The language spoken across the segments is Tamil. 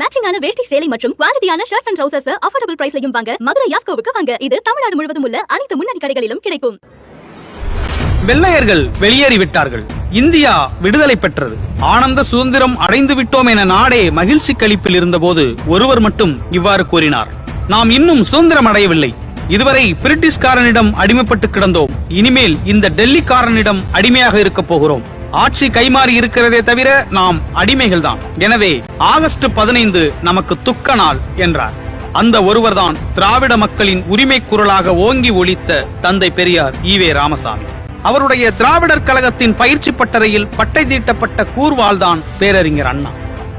மேட்சிங்கான வேஷ்டி சேலை மற்றும் குவாலிட்டியான ஷர்ட்ஸ் அண்ட் ட்ரவுசர்ஸ் அஃபோர்டபிள் பிரைஸ்லயும் வாங்க மதுரை யாஸ்கோவுக்கு வாங்க. இது தமிழ்நாடு முழுவதும் உள்ள அனைத்து முன்னணி கடைகளிலும் கிடைக்கும். வெள்ளையர்கள் வெளியேறிவிட்டார்கள். இந்தியா விடுதலை பெற்றது. ஆனந்த சுதந்திரம் அடைந்து விட்டோம் என நாடே மகிழ்ச்சி கழிப்பில் இருந்தபோது ஒருவர் மட்டும் இவ்வாறு கூறினார். நாம் இன்னும் சுதந்திரம் அடையவில்லை. இதுவரை பிரிட்டிஷ்காரனிடம் அடிமைப்பட்டு கிடந்தோம். இனிமேல் இந்த டெல்லிக்காரனிடம் அடிமையாக இருக்க போகிறோம். ஆட்சி கைமாறி இருக்கிறதே தவிர நாம் அடிமைகள் தான். எனவே ஆகஸ்ட் 15 நமக்கு துக்க நாள் என்றார். அந்த ஒருவர்தான் திராவிட மக்களின் உரிமை குரலாக ஓங்கி ஒலித்த தந்தை பெரியார் ஈவே ராமசாமி. அவருடைய திராவிடர் கழகத்தின் பயிற்சி பட்டறையில் பட்டை தீட்டப்பட்ட கூர்வாள்தான் பேரறிஞர் அண்ணா.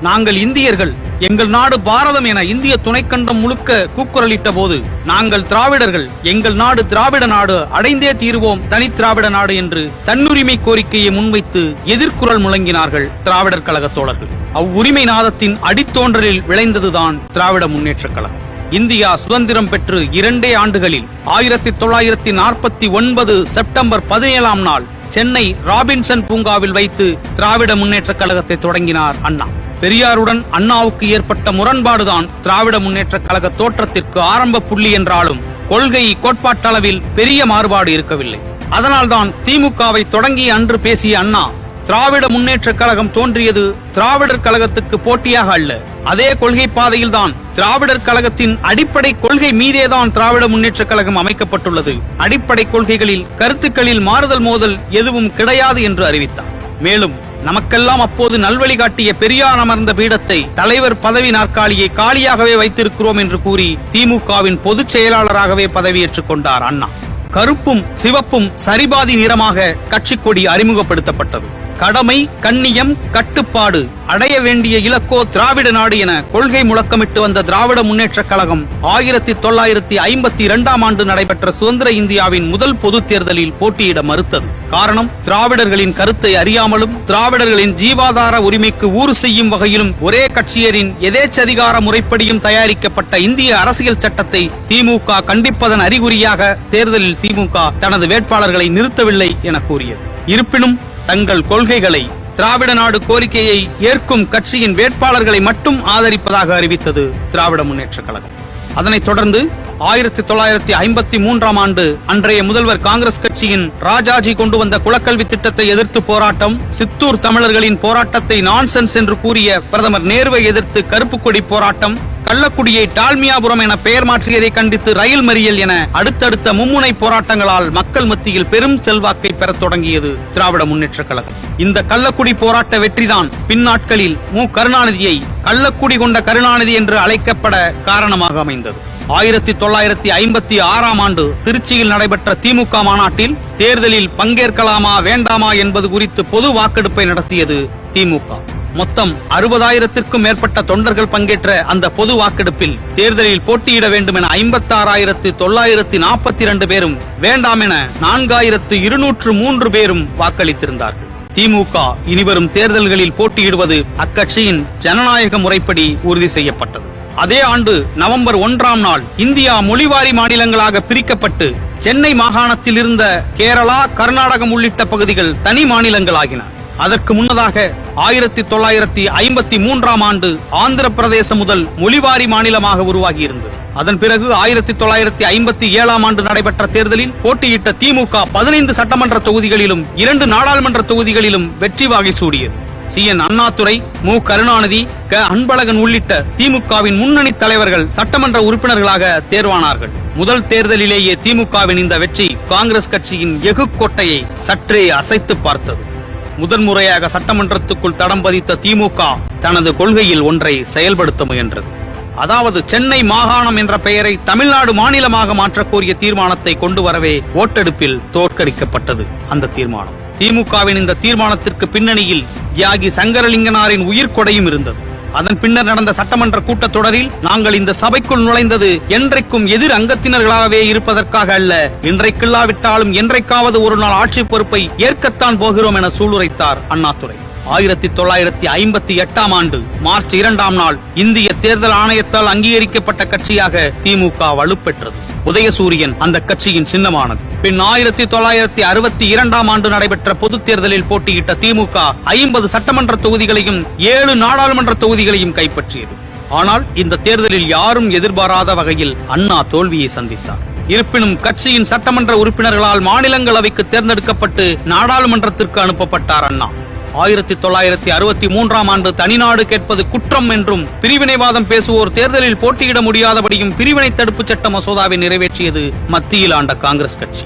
நாங்கள் இந்தியர்கள், எங்கள் நாடு பாரதம் என இந்திய துணைக்கண்டம் முழுக்க கூக்குரலிட்ட போது நாங்கள் திராவிடர்கள், எங்கள் நாடு திராவிட நாடு, அடைந்தே தீருவோம் தனி திராவிட நாடு என்று தன்னுரிமை கோரிக்கையை முன்வைத்து எதிர்குரல் முழங்கினார்கள் திராவிடர் கழக தோழர்கள். அவ்வுரிமை நாதத்தின் அடித்தோன்றலில் விளைந்ததுதான் திராவிட முன்னேற்ற கழகம். இந்தியா சுதந்திரம் பெற்று 2 ஆண்டுகளில் 1949 செப்டம்பர் 17ஆம் நாள் சென்னை ராபின்சன் பூங்காவில் வைத்து திராவிட முன்னேற்ற கழகத்தை தொடங்கினார் அண்ணா. பெரியாருடன் அண்ணாவுக்கு ஏற்பட்ட முரண்பாடுதான் திராவிட முன்னேற்ற கழக தோற்றத்திற்கு ஆரம்ப புள்ளி என்றாலும் கொள்கை கோட்பாட்டளவில் பெரிய மாறுபாடு இருக்கவில்லை. அதனால்தான் திமுகவை தொடங்கிய அன்று பேசிய அண்ணா, திராவிட முன்னேற்ற கழகம் தோன்றியது திராவிடர் கழகத்துக்கு போட்டியாக அல்ல, அதே கொள்கை பாதையில் தான் திராவிடர் கழகத்தின் அடிப்படை கொள்கை மீதேதான் திராவிட முன்னேற்ற கழகம் அமைக்கப்பட்டுள்ளது. அடிப்படை கொள்கைகளில் கருத்துக்களில் மாறுதல் மோதல் எதுவும் கிடையாது என்று அறிவித்தார். மேலும் நமக்கெல்லாம் அப்போது நல்வழி காட்டிய பெரியார் அமர்ந்த பீடத்தை, தலைவர் பதவி நாற்காலியை காலியாகவே வைத்திருக்கிறோம் என்று கூறி திமுகவின் பொதுச் செயலாளராகவே பதவியேற்றுக் கொண்டார் அண்ணா. கருப்பும் சிவப்பும் சரிபாதி நிறமாக கட்சி கொடி அறிமுகப்படுத்தப்பட்டது. கடமை, கண்ணியம், கட்டுப்பாடு, அடைய வேண்டிய இலக்கோ திராவிட நாடு என கொள்கை முழக்கமிட்டு வந்த திராவிட முன்னேற்ற கழகம் 1952ஆம் ஆண்டு நடைபெற்ற சுதந்திர இந்தியாவின் முதல் பொது தேர்தலில் போட்டியிட மறுத்தது. காரணம், திராவிடர்களின் கருத்தை அறியாமலும் திராவிடர்களின் ஜீவாதார உரிமைக்கு ஊறு செய்யும் வகையிலும் ஒரே கட்சியரின் எதேச்சதிகார முறைப்படியும் தயாரிக்கப்பட்ட இந்திய அரசியல் சட்டத்தை திமுக கண்டிப்பதன் அறிகுறியாக தேர்தலில் திமுக தனது வேட்பாளர்களை நிறுத்தவில்லை என கூறியது. இருப்பினும் தங்கள் கொள்கைகளை, திராவிட நாடு கோரிக்கையை ஏற்கும் கட்சியின் வேட்பாளர்களை மட்டும் ஆதரிப்பதாக அறிவித்தது திராவிட முன்னேற்ற கழகம். அதனைத் தொடர்ந்து 1953ஆம் ஆண்டு அன்றைய முதல்வர் காங்கிரஸ் கட்சியின் ராஜாஜி கொண்டு வந்த குலக்கல்வி திட்டத்தை எதிர்த்து போராட்டம், சித்தூர் தமிழர்களின் போராட்டத்தை நான்சென்ஸ் என்று கூறிய பிரதமர் நேருவை எதிர்த்து கருப்பு கொடி போராட்டம், கள்ளக்குடியை டால்மியாபுரம் என பெயர் மாற்றியதை கண்டித்து ரயில் மறியல் என அடுத்தடுத்த மும்முனை போராட்டங்களால் மக்கள் மத்தியில் பெரும் செல்வாக்கை பெறத் தொடங்கியது திராவிட முன்னேற்ற கழகம். இந்த கள்ளக்குடி போராட்ட வெற்றிதான் பின்னாட்களில் மு. கருணாநிதியை கள்ளக்குடி கொண்ட கருணாநிதி என்று அழைக்கப்பட காரணமாக அமைந்தது. 1956ஆம் ஆண்டு திருச்சியில் நடைபெற்ற திமுக மாநாட்டில் தேர்தலில் பங்கேற்கலாமா வேண்டாமா என்பது குறித்து பொது வாக்கெடுப்பை நடத்தியது திமுக. மொத்தம் 60,000த்திற்கும் மேற்பட்ட தொண்டர்கள் பங்கேற்ற அந்த பொது வாக்கெடுப்பில் தேர்தலில் போட்டியிட வேண்டும் என 56,942 பேரும், வேண்டாம் என 4,203 பேரும் வாக்களித்திருந்தார்கள். திமுக இனிவரும் தேர்தல்களில் போட்டியிடுவது அக்கட்சியின் ஜனநாயக முறைப்படி உறுதி செய்யப்பட்டது. அதே ஆண்டு நவம்பர் 1ஆம் நாள் இந்தியா மொழிவாரி மாநிலங்களாக பிரிக்கப்பட்டு சென்னை மாகாணத்தில் இருந்த கேரளா, கர்நாடகம் உள்ளிட்ட பகுதிகள் தனி மாநிலங்களாகின. அதற்கு முன்னதாக 1953ஆம் ஆண்டு ஆந்திர பிரதேசம் முதல் மொழிவாரி மாநிலமாக உருவாகியிருந்தது. அதன் பிறகு 1957ஆம் ஆண்டு நடைபெற்ற தேர்தலில் போட்டியிட்ட திமுக 15 சட்டமன்ற தொகுதிகளிலும் 2 நாடாளுமன்ற தொகுதிகளிலும் வெற்றி வாகை சூடியது. சி.என். அண்ணாதுரை, மு. கருணாநிதி, க. அன்பழகன் உள்ளிட்ட திமுகவின் முன்னணி தலைவர்கள் சட்டமன்ற உறுப்பினர்களாக தேர்வானார்கள். முதல் தேர்தலிலேயே திமுகவின் இந்த வெற்றி காங்கிரஸ் கட்சியின் எஃகு கோட்டையை சற்றே அசைத்து பார்த்தது. முதன்முறையாக சட்டமன்றத்துக்குள் தடம் பதித்த திமுக தனது கொள்கையில் ஒன்றை செயல்படுத்த முயன்றது. அதாவது சென்னை மாகாணம் என்ற பெயரை தமிழ்நாடு மாநிலமாக மாற்றக் கோரிய தீர்மானத்தை கொண்டு வரவே ஓட்டெடுப்பில் தோற்கடிக்கப்பட்டது. அந்த தீர்மானம், திமுகவின் இந்த தீர்மானத்திற்கு பின்னணியில் தியாகி சங்கரலிங்கனாரின் உயிர்கொடையும் இருந்தது. அதன் பின்னர் நடந்த சட்டமன்ற கூட்டத்தொடரில் நாங்கள் இந்த சபைக்குள் நுழைந்தது என்றைக்கும் எதிர் அங்கத்தினர்களாகவே இருப்பதற்காக அல்ல, இன்றைக்கில்லாவிட்டாலும் என்றைக்காவது ஒரு நாள் ஆட்சி பொறுப்பை ஏற்கத்தான் போகிறோம் என சூளுரைத்தார் அண்ணாதுரை. 1958ஆம் ஆண்டு மார்ச் 2ஆம் நாள் இந்திய தேர்தல் ஆணையத்தால் அங்கீகரிக்கப்பட்ட கட்சியாக திமுக வலுப்பெற்றது. உதயசூரியன் அந்த கட்சியின் சின்னமானது. பின் 1962ஆம் ஆண்டு நடைபெற்ற பொதுத் தேர்தலில் போட்டியிட்ட திமுக 50 சட்டமன்ற தொகுதிகளையும் 7 நாடாளுமன்ற தொகுதிகளையும் கைப்பற்றியது. ஆனால் இந்த தேர்தலில் யாரும் எதிர்பாராத வகையில் அண்ணா தோல்வியை சந்தித்தார். இருப்பினும் கட்சியின் சட்டமன்ற உறுப்பினர்களால் மாநிலங்களவைக்கு தேர்ந்தெடுக்கப்பட்டு நாடாளுமன்றத்திற்கு அனுப்பப்பட்டார் அண்ணா. 1963ஆம் ஆண்டு தனிநாடு கேட்பது குற்றம் என்றும் பிரிவினைவாதம் பேசுவோர் தேர்தலில் போட்டியிட முடியாதபடியும் பிரிவினை தடுப்பு சட்ட மசோதாவை நிறைவேற்றியது மத்தியில் ஆண்ட காங்கிரஸ் கட்சி.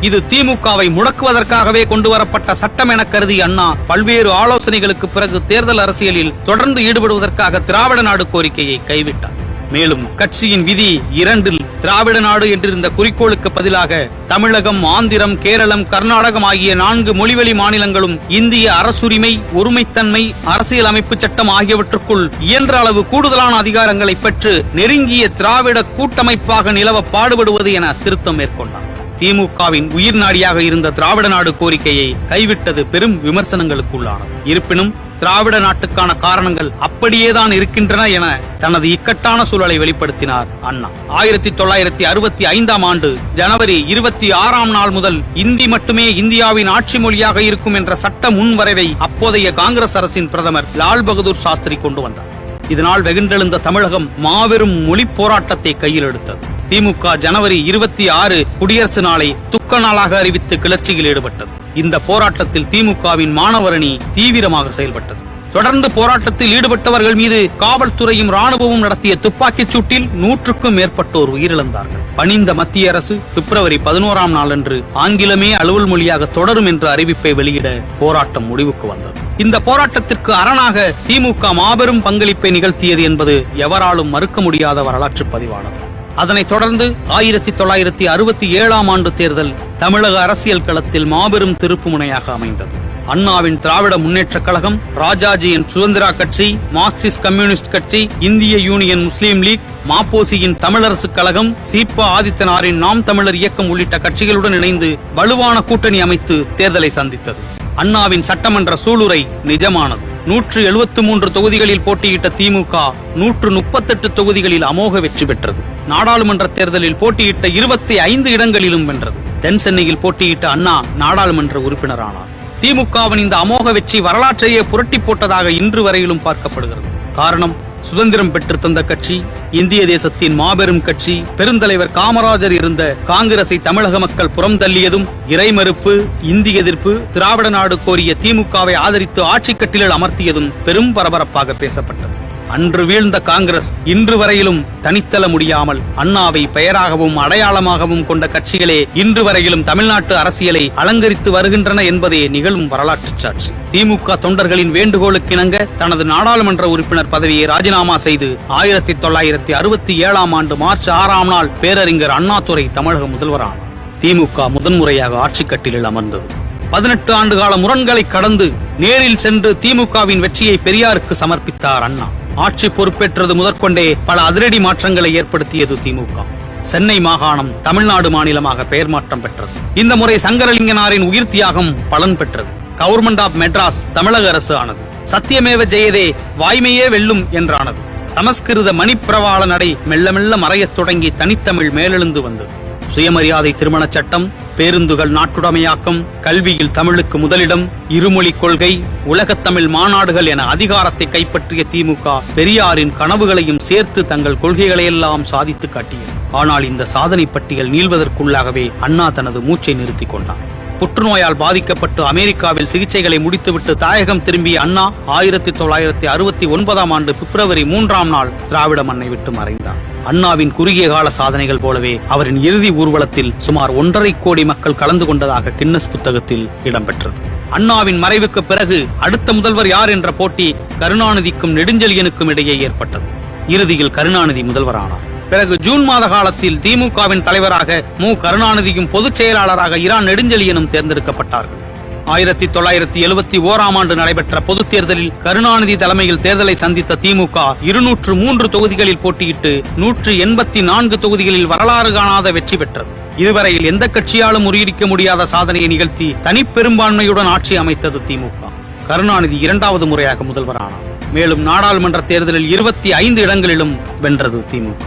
இது திமுகவை முடக்குவதற்காகவே கொண்டுவரப்பட்ட சட்டம் என கருதி அண்ணா பல்வேறு ஆலோசனைகளுக்கு பிறகு தேர்தல் அரசியலில் தொடர்ந்து ஈடுபடுவதற்காக திராவிட நாடு கோரிக்கையை கைவிட்டார். மேலும் கட்சியின் விதி 2இல் திராவிட நாடு என்றிருந்த குறிக்கோளுக்கு பதிலாக தமிழகம், ஆந்திரம், கேரளம், கர்நாடகம் ஆகிய 4 மொழிவழி மாநிலங்களும் இந்திய அரசுரிமை, ஒருமைத்தன்மை, அரசியல் அமைப்பு சட்டம் ஆகியவற்றுக்குள் இயன்ற அளவு கூடுதலான அதிகாரங்களை பெற்று நெருங்கிய திராவிட கூட்டமைப்பாக நிலவ பாடுபடுவது என திருத்தம் மேற்கொண்டார். திமுகவின் உயிர் நாடியாக இருந்த திராவிட நாடு கோரிக்கையை கைவிட்டது பெரும் விமர்சனங்களுக்குள்ளானது. இருப்பினும் திராவிட நாட்டுக்கான காரணங்கள் அப்படியேதான் இருக்கின்றன என தனது இக்கட்டான சூழலை வெளிப்படுத்தினார் அண்ணா. 1965ஆம் ஆண்டு ஜனவரி 26ஆம் நாள் முதல் இந்தி மட்டுமே இந்தியாவின் ஆட்சி மொழியாக இருக்கும் என்ற சட்ட முன்வரைவை அப்போதைய காங்கிரஸ் அரசின் பிரதமர் லால் பகதூர் சாஸ்திரி கொண்டு வந்தார். இதனால் வெகுண்டெழுந்த தமிழகம் மாபெரும் மொழி போராட்டத்தை கையில் எடுத்தது. திமுக ஜனவரி 26 குடியரசு நாளை துக்க நாளாக அறிவித்து கிளர்ச்சியில் ஈடுபட்டது. இந்த போராட்டத்தில் திமுகவின் மாணவரணி தீவிரமாக செயல்பட்டது. தொடர்ந்து போராட்டத்தில் ஈடுபட்டவர்கள் மீது காவல்துறையும் ராணுவமும் நடத்திய துப்பாக்கிச் சூட்டில் 100க்கும் மேற்பட்டோர் உயிரிழந்தார்கள். பணிந்த மத்திய அரசு பிப்ரவரி 11ஆம் நாளன்று ஆங்கிலமே அலுவல் மொழியாக தொடரும் என்ற அறிவிப்பை வெளியிட போராட்டம் முடிவுக்கு வந்தது. இந்த போராட்டத்திற்கு அரணாக திமுக மாபெரும் பங்களிப்பை நிகழ்த்தியது என்பது எவராலும் மறுக்க முடியாத வரலாற்று பதிவானது. அதனைத் தொடர்ந்து 1967ஆம் ஆண்டு தேர்தல் தமிழக அரசியல் களத்தில் மாபெரும் திருப்பு முனையாக அமைந்தது. அண்ணாவின் திராவிட முன்னேற்றக் கழகம், ராஜாஜியின் சுதந்திரா கட்சி, மார்க்சிஸ்ட் கம்யூனிஸ்ட் கட்சி, இந்திய யூனியன் முஸ்லீம் லீக், மாப்போசியின் தமிழரசு கழகம், சீபா ஆதித்தனாரின் நாம் தமிழர் இயக்கம் உள்ளிட்ட கட்சிகளுடன் இணைந்து வலுவான கூட்டணி அமைத்து தேர்தலை சந்தித்தது. அண்ணாவின் சட்டமன்ற சூளுரை நிஜமானது. 173 தொகுதிகளில் போட்டியிட்ட திமுக 138 தொகுதிகளில் அமோக வெற்றி பெற்றது. நாடாளுமன்ற தேர்தலில் போட்டியிட்ட 25 இடங்களிலும் வென்றது. தென் சென்னையில் போட்டியிட்ட அண்ணா நாடாளுமன்ற உறுப்பினரானார். திமுகவின் இந்த அமோக வெற்றி வரலாற்றையே புரட்டி போட்டதாக இன்று வரையிலும் பார்க்கப்படுகிறது. காரணம், சுதந்திரம் பெற்று தந்த கட்சி, இந்திய தேசத்தின் மாபெரும் கட்சி, பெருந்தலைவர் காமராஜர் இருந்த காங்கிரஸை தமிழக மக்கள் புறம் தள்ளியதும், இறைமறுப்பு, இந்தி எதிர்ப்பு, திராவிட நாடு கோரிய திமுகவை ஆதரித்து ஆட்சி கட்டிலில் அமர்த்தியதும் பெரும் பரபரப்பாக பேசப்பட்டது. அன்று வீழ்ந்த காங்கிரஸ் இன்று வரையிலும் தனித்தல முடியாமல் அண்ணாவை பெயராகவும் அடையாளமாகவும் கொண்ட கட்சிகளே இன்று வரையிலும் தமிழ்நாட்டு அரசியலை அலங்கரித்து வருகின்றன என்பதே நிகழும் வரலாற்று சாட்சி. திமுக தொண்டர்களின் வேண்டுகோளுக்கிணங்க தனது நாடாளுமன்ற உறுப்பினர் பதவியை ராஜினாமா செய்து 1967ஆம் ஆண்டு மார்ச் 6ஆம் நாள் பேரறிஞர் அண்ணாதுரை தமிழக முதல்வரானார். திமுக முதன்முறையாக ஆட்சி கட்டிலில் அமர்ந்தது. 18 ஆண்டுகால முரண்களை கடந்து நேரில் சென்று திமுகவின் வெற்றியை பெரியாருக்கு சமர்ப்பித்தார் அண்ணா. ஆட்சி பொறுப்பேற்றது முதற்கொண்டே பல அதிரடி மாற்றங்களை ஏற்படுத்தியது திமுக. சென்னை மாகாணம் தமிழ்நாடு மாநிலமாக பெயர் மாற்றம் பெற்றது. இந்த முறை சங்கரலிங்கனாரின் உயிர் தியாகம் பலன் பெற்றது. கவர்மெண்ட் ஆப் மெட்ராஸ் தமிழக அரசு ஆனது. சத்தியமேவ ஜெயதே, வாய்மையே வெல்லும் என்றானது. சமஸ்கிருத மணிப்பிரவாள நடை மெல்ல மெல்ல மறையத் தொடங்கி தனித்தமிழ் மேலெழுந்து வந்தது. சுயமரியாதை திருமண சட்டம், பேருந்துகள் நாட்டுடைமையாக்கம், கல்வியில் தமிழுக்கு முதலிடம், இருமொழி கொள்கை, உலகத்தமிழ் மாநாடுகள் என அதிகாரத்தை கைப்பற்றிய திமுக பெரியாரின் கனவுகளையும் சேர்த்து தங்கள் கொள்கைகளையெல்லாம் சாதித்து காட்டியது. ஆனால் இந்த சாதனை பட்டியல் நீள்வதற்குள்ளாகவே அண்ணா தனது மூச்சை நிறுத்திக் கொண்டார். புற்றுநோயால் பாதிக்கப்பட்டு அமெரிக்காவில் சிகிச்சைகளை முடித்துவிட்டு தாயகம் திரும்பிய அண்ணா 1969ஆம் ஆண்டு பிப்ரவரி 3ஆம் நாள் திராவிட மண்ணை விட்டு மறைந்தார். அண்ணாவின் குறுகிய கால சாதனைகள் போலவே அவரின் இறுதி ஊர்வலத்தில் சுமார் 1.5 கோடி மக்கள் கலந்து கொண்டதாக கின்னஸ் புத்தகத்தில் இடம்பெற்றது. அண்ணாவின் மறைவுக்கு பிறகு அடுத்த முதல்வர் யார் என்ற போட்டி கருணாநிதிக்கும் நெடுஞ்செழியனுக்கும் இடையே ஏற்பட்டது. இறுதியில் கருணாநிதி முதல்வரானார். பிறகு ஜூன் மாத காலத்தில் திமுகவின் தலைவராக மு கருணாநிதியும் பொதுச் செயலாளராக இரா நெடுஞ்செழியனும் தேர்ந்தெடுக்கப்பட்டார்கள். 1971ஆம் ஆண்டு நடைபெற்ற பொதுத் தேர்தலில் கருணாநிதி தலைமையில் தேர்தலை சந்தித்த திமுக 203 தொகுதிகளில் போட்டியிட்டு 184 தொகுதிகளில் வரலாறு காணாத வெற்றி பெற்றது. இதுவரையில் எந்த கட்சியாலும் முறியடிக்க முடியாத சாதனையை நிகழ்த்தி தனிப்பெரும்பான்மையுடன் ஆட்சி அமைத்தது திமுக. கருணாநிதி 2வது முறையாக முதல்வரானார். மேலும் நாடாளுமன்ற தேர்தலில் 25 இடங்களிலும் வென்றது திமுக.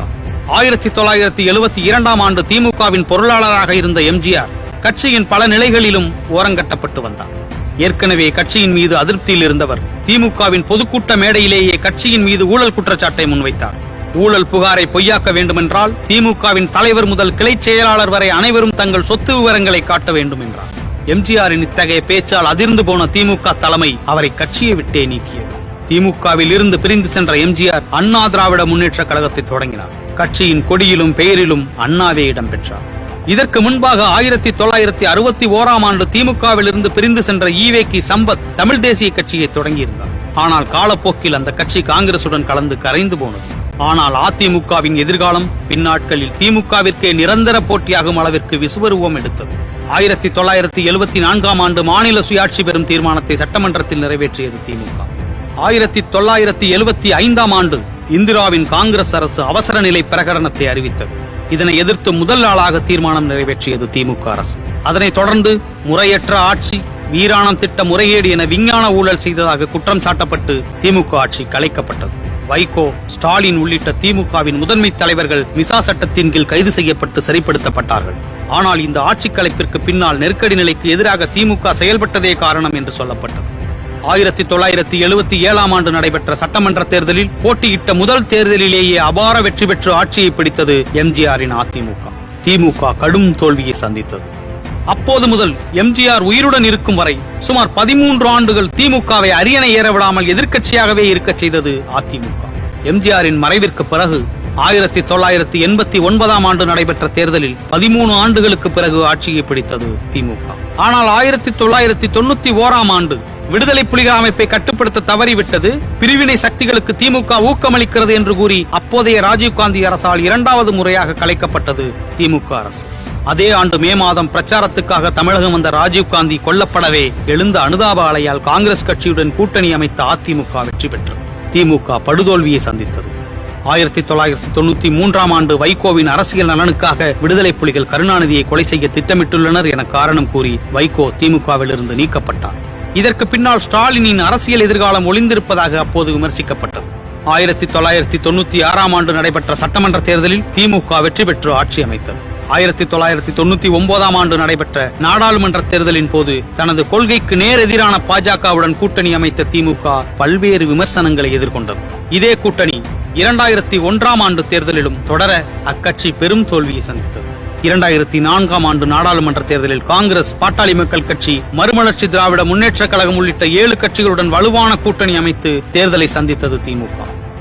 1972ஆம் ஆண்டு திமுகவின் பொருளாளராக இருந்த எம்ஜிஆர் கட்சியின் பல நிலைகளிலும் ஓரங்கட்டப்பட்டு வந்தார். ஏற்கனவே கட்சியின் மீது அதிருப்தியில் இருந்தவர் திமுகவின் பொதுக்கூட்ட மேடையிலேயே கட்சியின் மீது ஊழல் குற்றச்சாட்டை முன்வைத்தார். ஊழல் புகாரை பொய்யாக்க வேண்டுமென்றால் திமுகவின் தலைவர் முதல் கிளை செயலாளர் வரை அனைவரும் தங்கள் சொத்து விவரங்களை காட்ட வேண்டும் என்றார். எம்ஜிஆரின் இத்தகைய பேச்சால் அதிர்ந்து போன திமுக தலைமை அவரை கட்சியை விட்டே நீக்கியது. திமுகவில் இருந்து பிரிந்து சென்ற எம்ஜிஆர் அண்ணா திராவிட முன்னேற்ற கழகத்தை தொடங்கினார். கட்சியின் கொடியிலும் பெயரிலும் அண்ணாவே இடம்பெற்றார். இதற்கு முன்பாக 1961ஆம் ஆண்டு திமுகவில் இருந்து பிரிந்து சென்ற ஈவேகி சம்பத் தமிழ் தேசிய கட்சியை தொடங்கியிருந்தார். ஆனால் காலப்போக்கில் அந்த கட்சி காங்கிரசுடன் கலந்து கரைந்து போனது. ஆனால் அதிமுகவின் எதிர்காலம் பின்னாட்களில் திமுகவிற்கே நிரந்தர போட்டியாகும் அளவிற்கு விசுவரூபம் எடுத்தது. 1974ஆம் ஆண்டு மாநில சுயாட்சி பெறும் தீர்மானத்தை சட்டமன்றத்தில் நிறைவேற்றியது திமுக. 1975ஆம் ஆண்டு இந்திராவின் காங்கிரஸ் அரசு அவசர நிலை பிரகடனத்தை அறிவித்தது. இதனை எதிர்த்து முதல் நாளாக தீர்மானம் நிறைவேற்றியது திமுக அரசு. அதனைத் தொடர்ந்து முறையற்ற ஆட்சி, வீராணம் திட்ட முறைகேடு என விஞ்ஞான ஊழல் செய்ததாக குற்றம் சாட்டப்பட்டு திமுக ஆட்சி கலைக்கப்பட்டது. வைகோ, ஸ்டாலின் உள்ளிட்ட திமுகவின் முதன்மை தலைவர்கள் மிசா சட்டத்தின் கீழ் கைது செய்யப்பட்டு சிறைப்படுத்தப்பட்டார்கள். ஆனால் இந்த ஆட்சி கலைப்பிற்கு பின்னால் நெருக்கடி நிலைக்கு எதிராக திமுக செயல்பட்டதே காரணம் என்று சொல்லப்பட்டது. 1977ஆம் ஆண்டு நடைபெற்ற சட்டமன்ற தேர்தலில் போட்டியிட்ட முதல் தேர்தலிலேயே அபார வெற்றி பெற்று ஆட்சியை பிடித்தது எம்ஜிஆரின் அதிமுக. திமுக கடும் தோல்வியை சந்தித்தது. அப்போது முதல் எம்ஜிஆர் உயிருடன் இருக்கும் வரை சுமார் 13 ஆண்டுகள் திமுகவை அரியணை ஏற விடாமல் எதிர்க்கட்சியாகவே இருக்கச் செய்தது அதிமுக. எம்ஜிஆரின் மறைவிற்கு பிறகு 1989ஆம் ஆண்டு நடைபெற்ற தேர்தலில் 13 ஆண்டுகளுக்கு பிறகு ஆட்சியை பிடித்தது திமுக. ஆனால் 1991ஆம் ஆண்டு விடுதலை புலிகள் அமைப்பை கட்டுப்படுத்த தவறிவிட்டது, பிரிவினை சக்திகளுக்கு திமுக ஊக்கமளிக்கிறது என்று கூறி அப்போதைய ராஜீவ்காந்தி அரசால் 2வது முறையாக கலைக்கப்பட்டது திமுக அரசு. அதே ஆண்டு மே மாதம் பிரச்சாரத்துக்காக தமிழகம் வந்த ராஜீவ்காந்தி கொல்லப்படவே எழுந்த அனுதாப அலையால் காங்கிரஸ் கட்சியுடன் கூட்டணி அமைத்த அதிமுக வெற்றி பெற்றது. திமுக படுதோல்வியை சந்தித்தது. 1993ஆம் ஆண்டு வைகோவின் அரசியல் நலனுக்காக விடுதலை புலிகள் கருணாநிதியை கொலை செய்ய திட்டமிட்டுள்ளனர் என காரணம் கூறி வைகோ திமுகவிலிருந்து நீக்கப்பட்டார். இதற்கு பின்னால் ஸ்டாலினின் அரசியல் எதிர்காலம் ஒளிந்திருப்பதாக அப்போது விமர்சிக்கப்பட்டது. 1996ஆம் ஆண்டு நடைபெற்ற சட்டமன்ற தேர்தலில் திமுக வெற்றி பெற்று ஆட்சி அமைத்தது. 1999ஆம் ஆண்டு நடைபெற்ற நாடாளுமன்ற தேர்தலின் போது தனது கொள்கைக்கு நேர் எதிரான பாஜகவுடன் கூட்டணி அமைத்த திமுக பல்வேறு விமர்சனங்களை எதிர்கொண்டது. இதே கூட்டணி 2001ஆம் ஆண்டு தேர்தலிலும் தொடர அக்கட்சி பெரும் தோல்வியை சந்தித்தது. 2004ஆம் ஆண்டு நாடாளுமன்ற தேர்தலில் காங்கிரஸ், பாட்டாளி மக்கள் கட்சி, மறுமலர்ச்சி திராவிட முன்னேற்ற கழகம் உள்ளிட்ட 7 கட்சிகளுடன் வலுவான கூட்டணி அமைத்து தேர்தலை சந்தித்தது திமுக.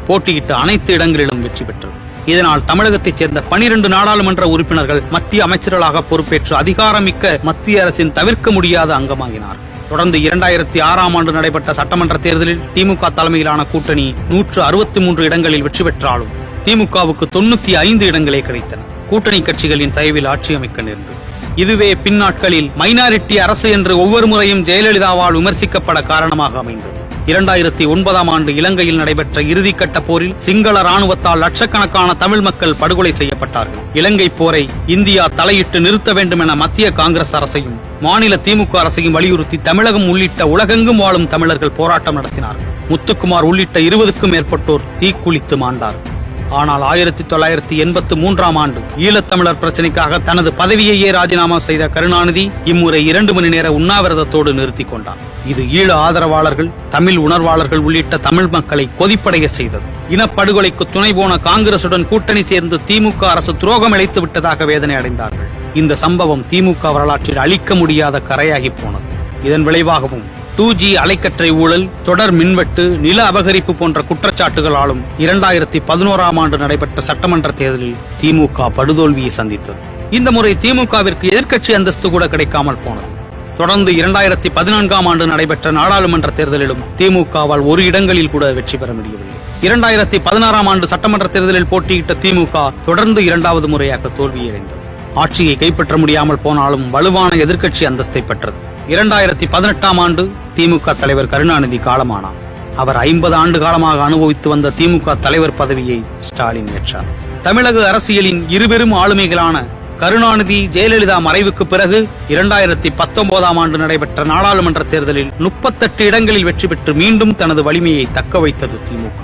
போட்டியிட்ட அனைத்து இடங்களிலும் வெற்றி பெற்றது. இதனால் தமிழகத்தைச் சேர்ந்த 12 நாடாளுமன்ற உறுப்பினர்கள் மத்திய அமைச்சர்களாக பொறுப்பேற்று அதிகாரமிக்க மத்திய அரசின் தவிர்க்க முடியாத அங்கமாகினார். தொடர்ந்து 2006ஆம் ஆண்டு நடைபெற்ற சட்டமன்ற தேர்தலில் திமுக தலைமையிலான கூட்டணி 163 இடங்களில் வெற்றி பெற்றாலும் திமுகவுக்கு 95 இடங்களே கிடைத்தன. கூட்டணி கட்சிகளின் தயவில் ஆட்சி அமைக்க நேர்ந்தது. இதுவே பின்னாட்களில் மைனாரிட்டி அரசு என்று ஒவ்வொரு முறையும் ஜெயலலிதாவால் விமர்சிக்கப்பட காரணமாக அமைந்தது. 2009ஆம் ஆண்டு இலங்கையில் நடைபெற்ற இறுதிக்கட்ட போரில் சிங்கள ராணுவத்தால் லட்சக்கணக்கான தமிழ் மக்கள் படுகொலை செய்யப்பட்டார்கள். இலங்கை போரை இந்தியா தலையிட்டு நிறுத்த வேண்டும் என மத்திய காங்கிரஸ் அரசையும் மாநில திமுக அரசையும் வலியுறுத்தி தமிழகம் உள்ளிட்ட உலகெங்கும் வாழும் தமிழர்கள் போராட்டம் நடத்தினார்கள். முத்துக்குமார் உள்ளிட்ட 20க்கும் மேற்பட்டோர் தீக்குளித்து மாண்டார்கள். ஆனால் 1983ஆம் ஆண்டு ஈழத்தமிழர் பிரச்சினைக்காக தனது பதவியையே ராஜினாமா செய்த கருணாநிதி இம்முறை 2 மணி நேர உண்ணாவிரதத்தோடு நிறுத்திக் கொண்டார். இது ஈழ ஆதரவாளர்கள், தமிழ் உணர்வாளர்கள் உள்ளிட்ட தமிழ் மக்களை கொதிப்படைய செய்தது. இனப்படுகொலைக்கு துணை போன காங்கிரசுடன் கூட்டணி சேர்ந்து திமுக அரசு துரோகம் இழைத்து விட்டதாக வேதனை அடைந்தார்கள். இந்த சம்பவம் திமுக வரலாற்றில் அழிக்க முடியாத கரையாகி போனது. இதன் விளைவாகவும் 2G அலைக்கற்றை ஊழல், தொடர் மின்வெட்டு, நில அபகரிப்பு போன்ற குற்றச்சாட்டுகளாலும் 2011ஆம் ஆண்டு நடைபெற்ற சட்டமன்ற தேர்தலில் திமுக படுதோல்வியை சந்தித்தது. இந்த முறை திமுகவிற்கு எதிர்க்கட்சி அந்தஸ்து கூட கிடைக்காமல் போனது. தொடர்ந்து 2014ஆம் ஆண்டு நடைபெற்ற நாடாளுமன்ற தேர்தலிலும் திமுகவால் 1 இடங்களில் கூட வெற்றி பெற முடியவில்லை. 2016ஆம் ஆண்டு சட்டமன்ற தேர்தலில் போட்டியிட்ட திமுக தொடர்ந்து 2வது முறையாக தோல்வியடைந்தது. ஆட்சியை கைப்பற்ற முடியாமல் போனாலும் வலுவான எதிர்க்கட்சி அந்தஸ்தை பெற்றது. 2018ஆம் ஆண்டு திமுக தலைவர் கருணாநிதி காலமானார். அவர் 50 ஆண்டு காலமாக அனுபவித்து வந்த திமுக தலைவர் பதவியை ஸ்டாலின் ஏற்றார். தமிழக அரசியலின் இருபெரும் ஆளுமைகளான கருணாநிதி, ஜெயலலிதா மறைவுக்கு பிறகு 2019ஆம் ஆண்டு நடைபெற்ற நாடாளுமன்ற தேர்தலில் 38 இடங்களில் வெற்றி பெற்று மீண்டும் தனது வலிமையை தக்க வைத்தது திமுக.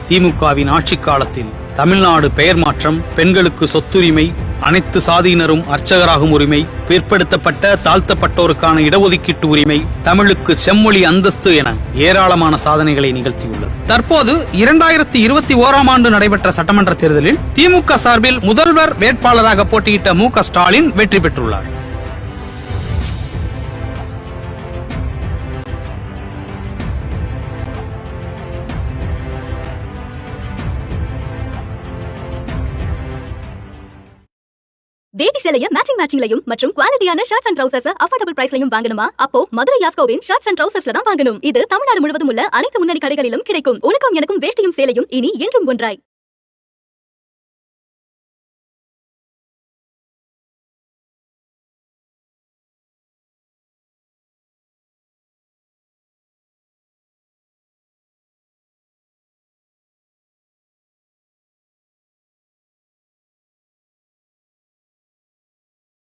திமுகவின் ஆட்சி காலத்தில் தமிழ்நாடு பெயர் மாற்றம், பெண்களுக்கு சொத்துரிமை, அனைத்து சாதியினரும் அர்ச்சகராகும் உரிமை, பிற்படுத்தப்பட்ட தாழ்த்தப்பட்டோருக்கான இடஒதுக்கீட்டு உரிமை, தமிழுக்கு செம்மொழி அந்தஸ்து என ஏராளமான சாதனைகளை நிகழ்த்தியுள்ளது. தற்போது 2021ஆம் ஆண்டு நடைபெற்ற சட்டமன்ற தேர்தலில் திமுக சார்பில் முதல்வர் வேட்பாளராக போட்டியிட்ட மு.க. ஸ்டாலின் வெற்றி பெற்றுள்ளார். வேட்டி சேலைய மேட்சிங்லயும் மற்றும் குவாலிட்டியான ஷர்ட்ஸ் அண்ட் ட்ரவுசர்ஸ் அஃபோர்டபிள் பிரைஸ்லயும் வாங்கணுமா? அப்போ மதுரை யாஸ்கோவின் ஷர்ட்ஸ் அண்ட் ட்ரவுசர்ஸ்ல தான் வாங்கணும். இது தமிழ்நாடு முழுவதும் உள்ள அனைத்து முன்னணி கடைகளிலும் கிடைக்கும். உனக்கும் எனக்கும் வேஷ்டியும் சேலையும் இனி என்றும் ஒன்றாய்.